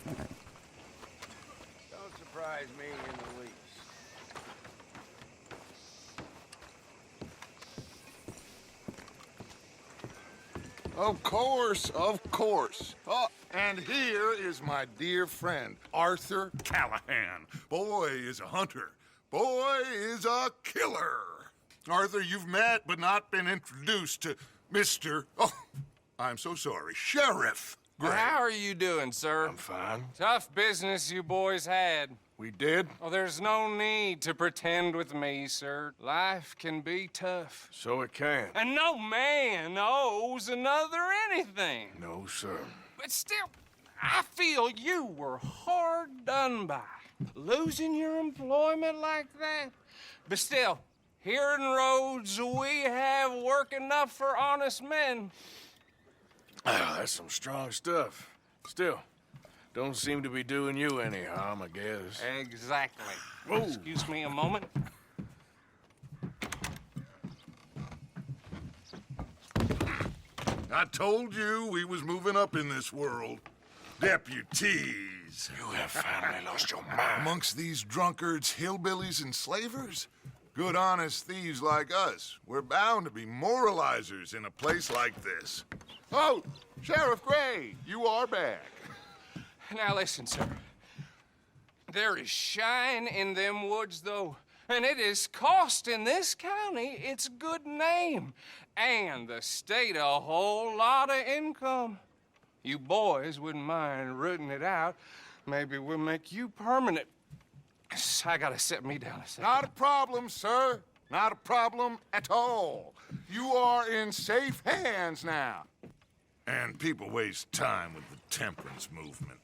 Don't surprise me in the least. Of course, of course. Oh, and here is my dear friend, Arthur Callahan. Boy is a hunter. Boy is a killer. Arthur, you've met but not been introduced to Mr. Oh, I'm so sorry, Sheriff Gray. How are you doing, sir? I'm fine. Tough business you boys had. We did? Oh, there's no need to pretend with me, sir. Life can be tough. So it can. And no man owes another anything. No, sir. But still, I feel you were hard done by. Losing your employment like that. But still, here in Rhodes, we have work enough for honest men. Ah, that's some strong stuff. Still, don't seem to be doing you any harm, I guess. Exactly. Whoa. Excuse me a moment. I told you we was moving up in this world. Deputies. You have finally lost your mind. Amongst these drunkards, hillbillies, and slavers? Good, honest thieves like us. We're bound to be moralizers in a place like this. Oh, Sheriff Gray, you are back. Now listen, sir. There is shine in them woods, though, and it is costing this county its good name and the state a whole lot of income. You boys wouldn't mind rooting it out. Maybe we'll make you permanent. I gotta set me down a second. Not a problem, sir. Not a problem at all. You are in safe hands now. And people waste time with the temperance movement.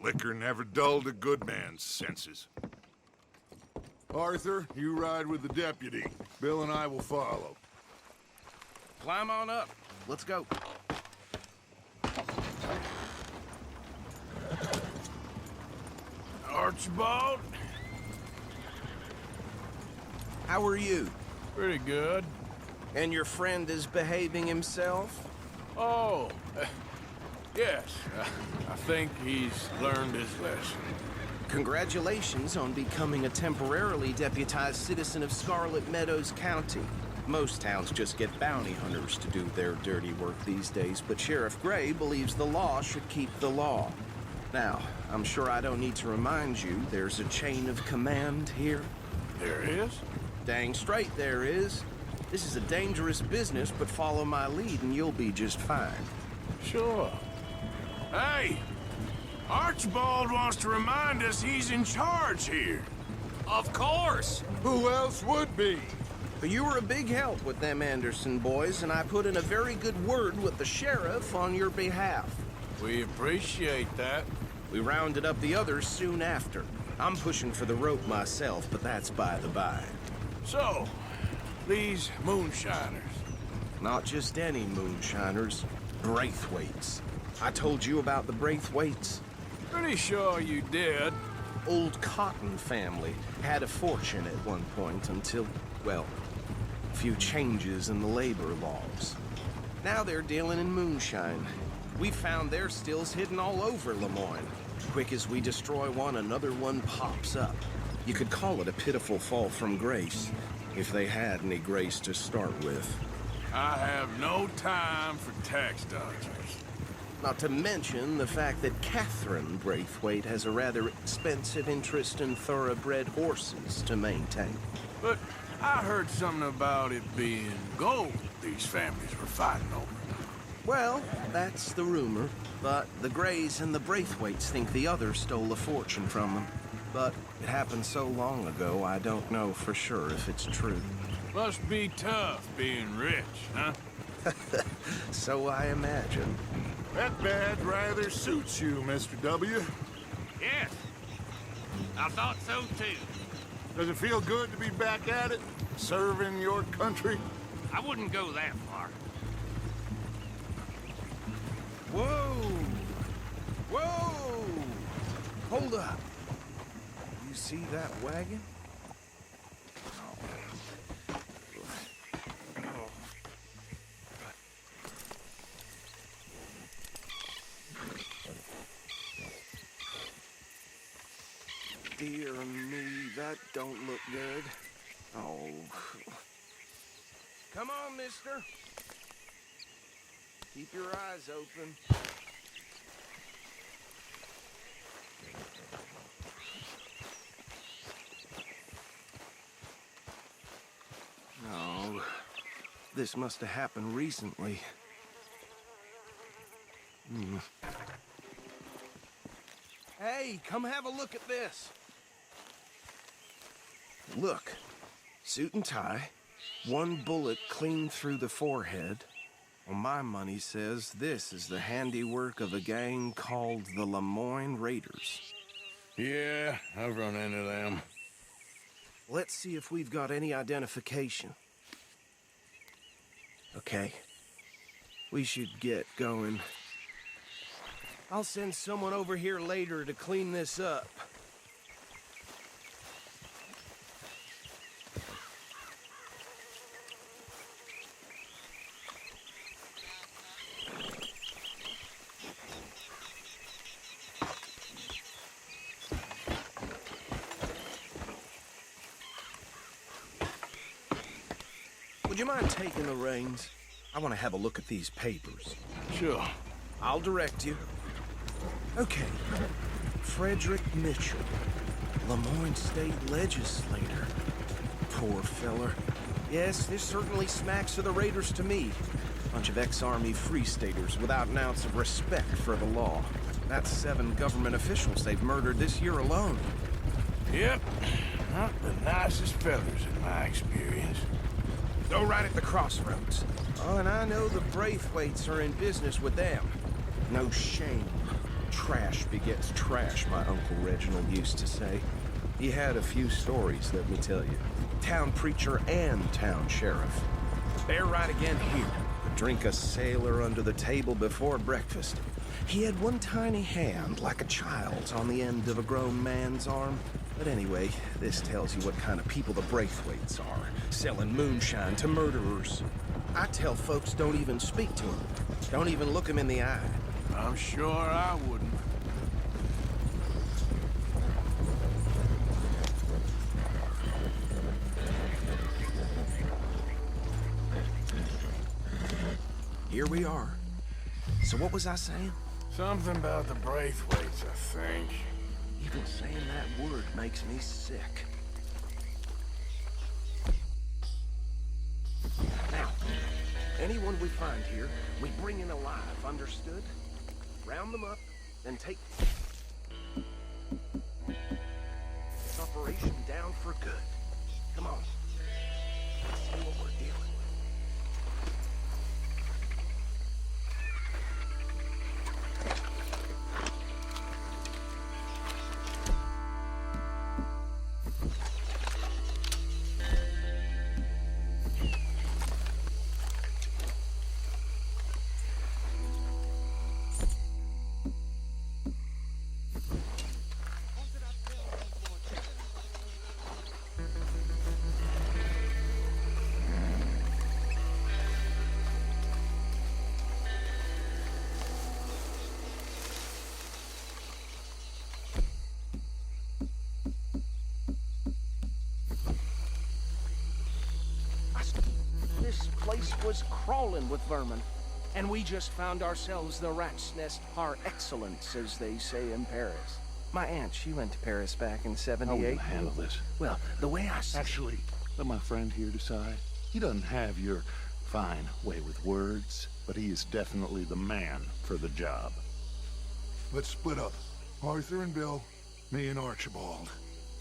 Liquor never dulled a good man's senses. Arthur, you ride with the deputy. Bill and I will follow. Climb on up. Let's go. Archibald? How are you? Pretty good. And your friend is behaving himself? Oh, yes. I think he's learned his lesson. Congratulations on becoming a temporarily deputized citizen of Scarlet Meadows County. Most towns just get bounty hunters to do their dirty work these days, but Sheriff Gray believes the law should keep the law. Now, I'm sure I don't need to remind you there's a chain of command here. There is? Dang straight there is. This is a dangerous business, but follow my lead and you'll be just fine. Sure. Hey! Archibald wants to remind us he's in charge here. Of course. Who else would be? But you were a big help with them Anderson boys, and I put in a very good word with the sheriff on your behalf. We appreciate that. We rounded up the others soon after. I'm pushing for the rope myself, but that's by the by. So, these moonshiners. Not just any moonshiners, Braithwaites. I told you about the Braithwaites. Pretty sure you did. Old Cotton family had a fortune at one point until, well, a few changes in the labor laws. Now they're dealing in moonshine. We found their stills hidden all over Lemoyne. Quick as we destroy one, another one pops up. You could call it a pitiful fall from grace, if they had any grace to start with. I have no time for tax dodgers. Not to mention the fact that Catherine Braithwaite has a rather expensive interest in thoroughbred horses to maintain. But I heard something about it being gold these families were fighting over. Well, that's the rumor. But the Grays and the Braithwaites think the others stole a fortune from them. But it happened so long ago, I don't know for sure if it's true. Must be tough being rich, huh? So I imagine. That badge rather suits you, Mr. W. Yes. I thought so, too. Does it feel good to be back at it? Serving your country? I wouldn't go that far. Whoa! Whoa! Hold up. You see that wagon? dear me, that don't look good. Oh. Come on, mister. Keep your eyes open. No, this must have happened recently. Hey, come have a look at this. Look, suit and tie, one bullet clean through the forehead. Well, my money says this is the handiwork of a gang called the Lemoyne Raiders. Yeah, I've run into them. Let's see if we've got any identification. Okay, we should get going. I'll send someone over here later to clean this up. Would you mind taking the reins? I want to have a look at these papers. Sure. I'll direct you. Okay. Frederick Mitchell, Lemoyne State Legislator. Poor feller. Yes, this certainly smacks of the Raiders to me. Bunch of ex-Army Free Staters without an ounce of respect for the law. That's 7 government officials they've murdered this year alone. Yep. Not the nicest fellas in my experience. Go right at the crossroads. Oh, and I know the Braithwaites are in business with them. No shame. Trash begets trash, my Uncle Reginald used to say. He had a few stories, let me tell you. Town preacher and town sheriff. They're right again here. Drink a sailor under the table before breakfast. He had one tiny hand, like a child's, on the end of a grown man's arm. But anyway, this tells you what kind of people the Braithwaites are. Selling moonshine to murderers. I tell folks don't even speak to them. Don't even look them in the eye. I'm sure I wouldn't. Here we are. So what was I saying? Something about the Braithwaites, I think. Even saying that word makes me sick. Now, anyone we find here, we bring in alive, understood? Round them up, then take this operation down for good. Come on. Let's see what we're dealing with. This place was crawling with vermin, and we just found ourselves the rat's nest par excellence, as they say in Paris. My aunt, she went to Paris back in How are we '78. gonna handle this? Well, the way I see Actually, let my friend here decide. He doesn't have your fine way with words, but he is definitely the man for the job. Let's split up. Arthur and Bill, me and Archibald.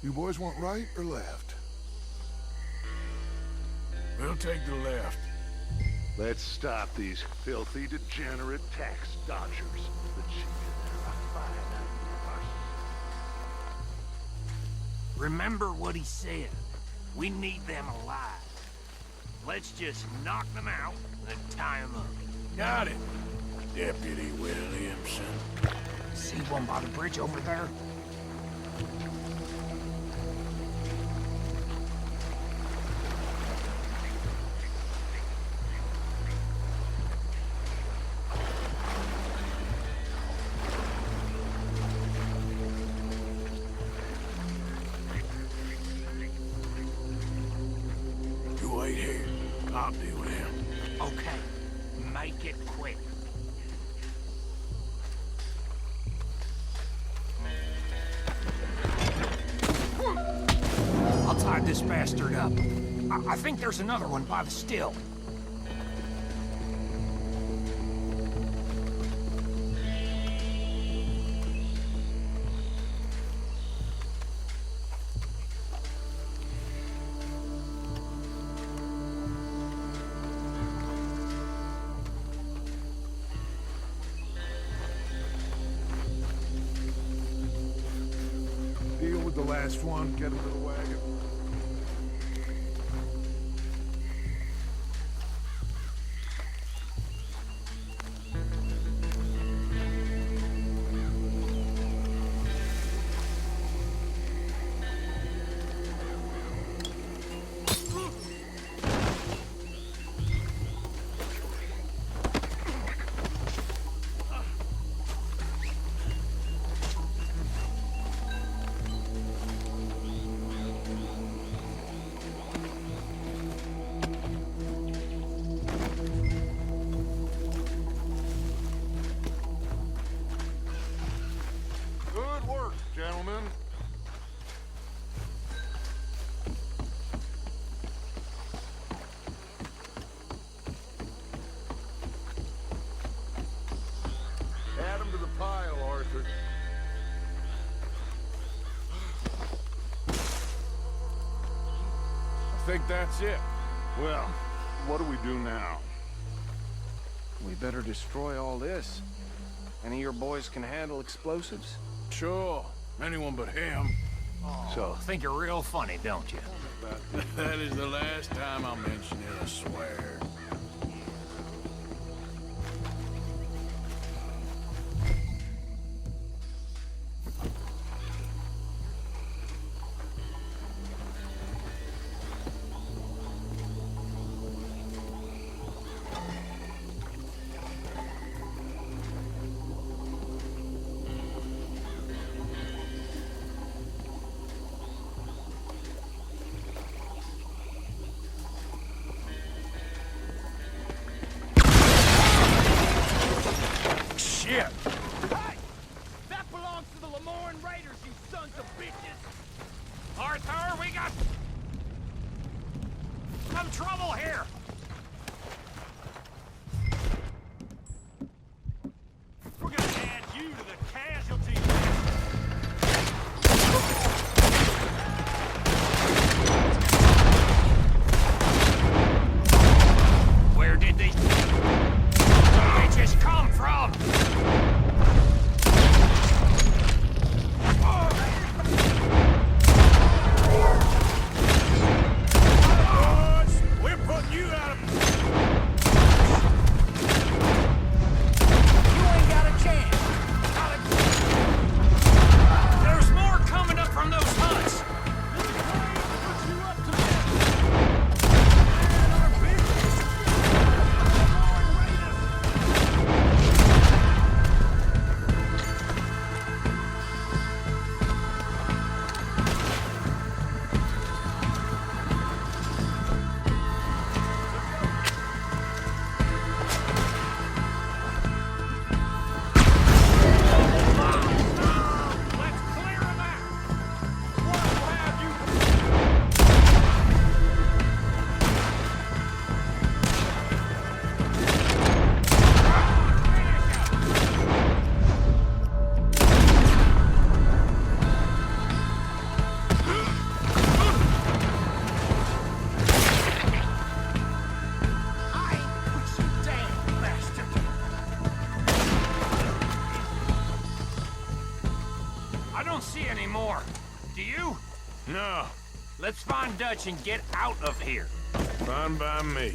You boys want right or left? We'll take the left. Let's stop these filthy, degenerate tax dodgers. The chief and their fine. Remember what he said. We need them alive. Let's just knock them out and tie them up. Got it, Deputy Williamson. See one by the bridge over there? this bastard up. I think there's another one by the still. Deal with the last one, get him to the wagon. Good work, gentlemen. Add 'em to the pile, Arthur. I think that's it. Well, what do we do now? We better destroy all this. Any of your boys can handle explosives? Sure. Anyone but him. So, think you're real funny, don't you? That is the last time I'll mention it, I swear. Shit! Hey! That belongs to the Lemoyne Raiders, you sons of bitches! Arthur, we got some trouble here! We're gonna add you to the casualty Where did these bitches come from? Boys, we're putting you out of... You ain't got a chance! There's more coming up from those huts! Put you up to and our business! Lemoyne Raiders! Let's clear them out! What will have you I ain't put you down, bastard! I don't see any more. Do you? No, Let's find Dutch and get out of here. fine by me.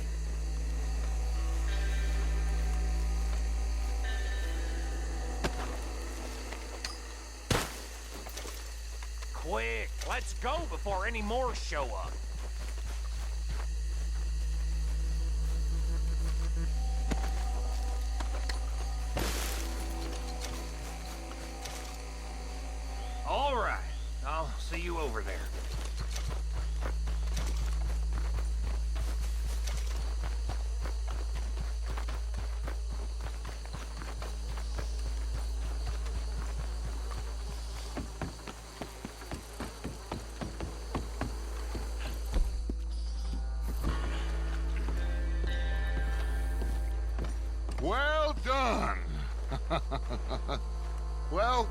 Quick, let's go before any more show up. All right, I'll see you over there. done. Well,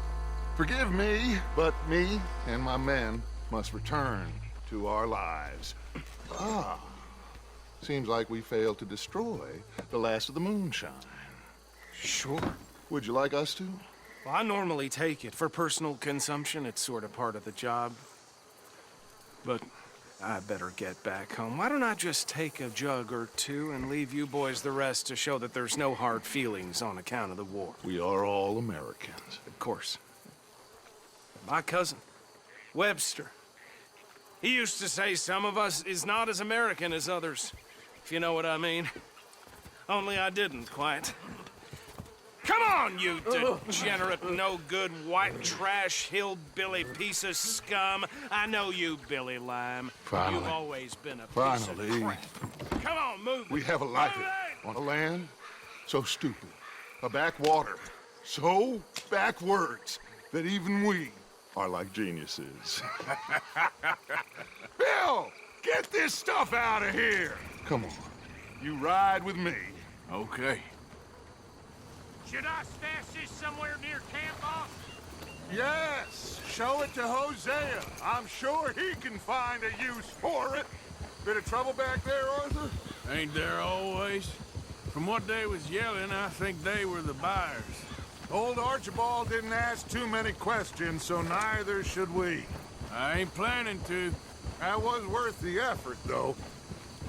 forgive me, but me and my men must return to our lives. Ah, seems like we failed to destroy the last of the moonshine. Sure. Would you like us to? Well, I normally take it. For personal consumption, it's sort of part of the job. But I better get back home. Why don't I just take a jug or two and leave you boys the rest to show that there's no hard feelings on account of the war? We are all Americans. Of course. My cousin, Webster, he used to say some of us is not as American as others, if you know what I mean. Only I didn't quite. Come on, you degenerate, no-good, white trash, hillbilly piece of scum. I know you, Billy Lime. Finally. You've always been a piece Finally. of crap. Come on, move We it. have a life Move it! on a land so stupid, a backwater so backwards that even we Are like geniuses. Bill, get this stuff out of here! Come on, you ride with me. Okay. Should I stash this somewhere near camp, boss? Yes, show it to Hosea. I'm sure he can find a use for it. Bit of trouble back there, Arthur? Ain't there always? From what they was yelling, I think they were the buyers. Old Archibald didn't ask too many questions, so neither should we. I ain't planning to. That was worth the effort, though.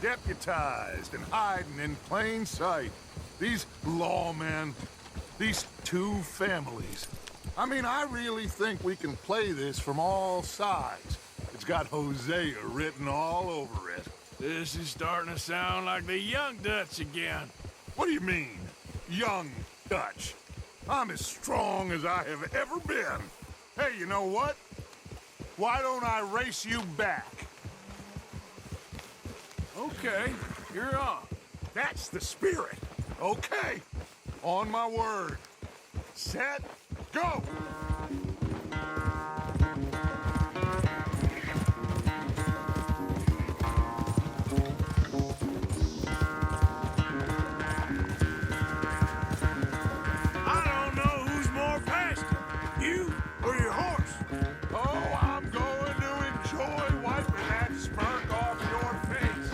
Deputized and hiding in plain sight. These lawmen, these two families. I mean, I really think we can play this from all sides. It's got Hosea written all over it. This is starting to sound like the Young Dutch again. What do you mean, young Dutch? I'm as strong as I have ever been. Hey, you know what? Why don't I race you back? Okay, you're on. That's the spirit. Okay, on my word. Set, go! I don't know who's more pastor, you or your horse. Oh, I'm going to enjoy wiping that smirk off your face.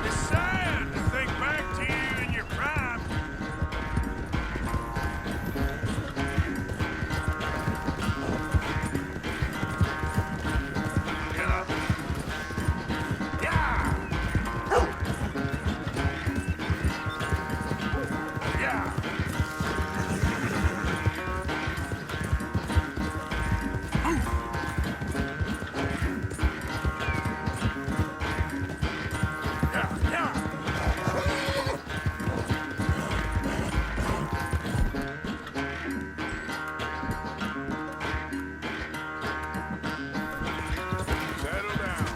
It's sad to think back to you in your prime. Settle down.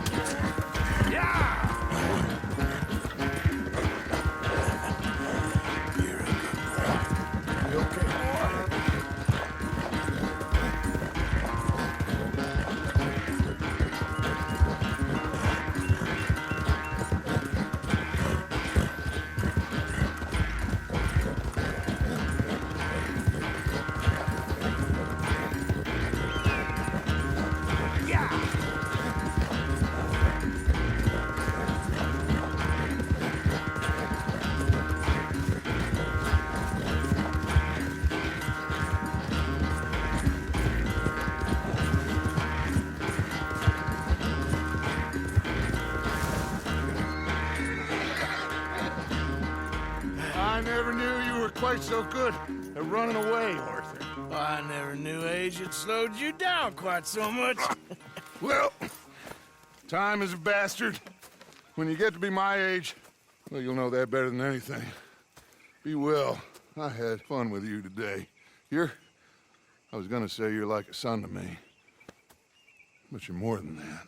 You okay, boy? I never knew you were quite so good at running away, Arthur. I never knew age had slowed you down quite so much. Well, time is a bastard. When you get to be my age, well, you'll know that better than anything. Be well. I had fun with you today. I was gonna say you're like a son to me, but you're more than that.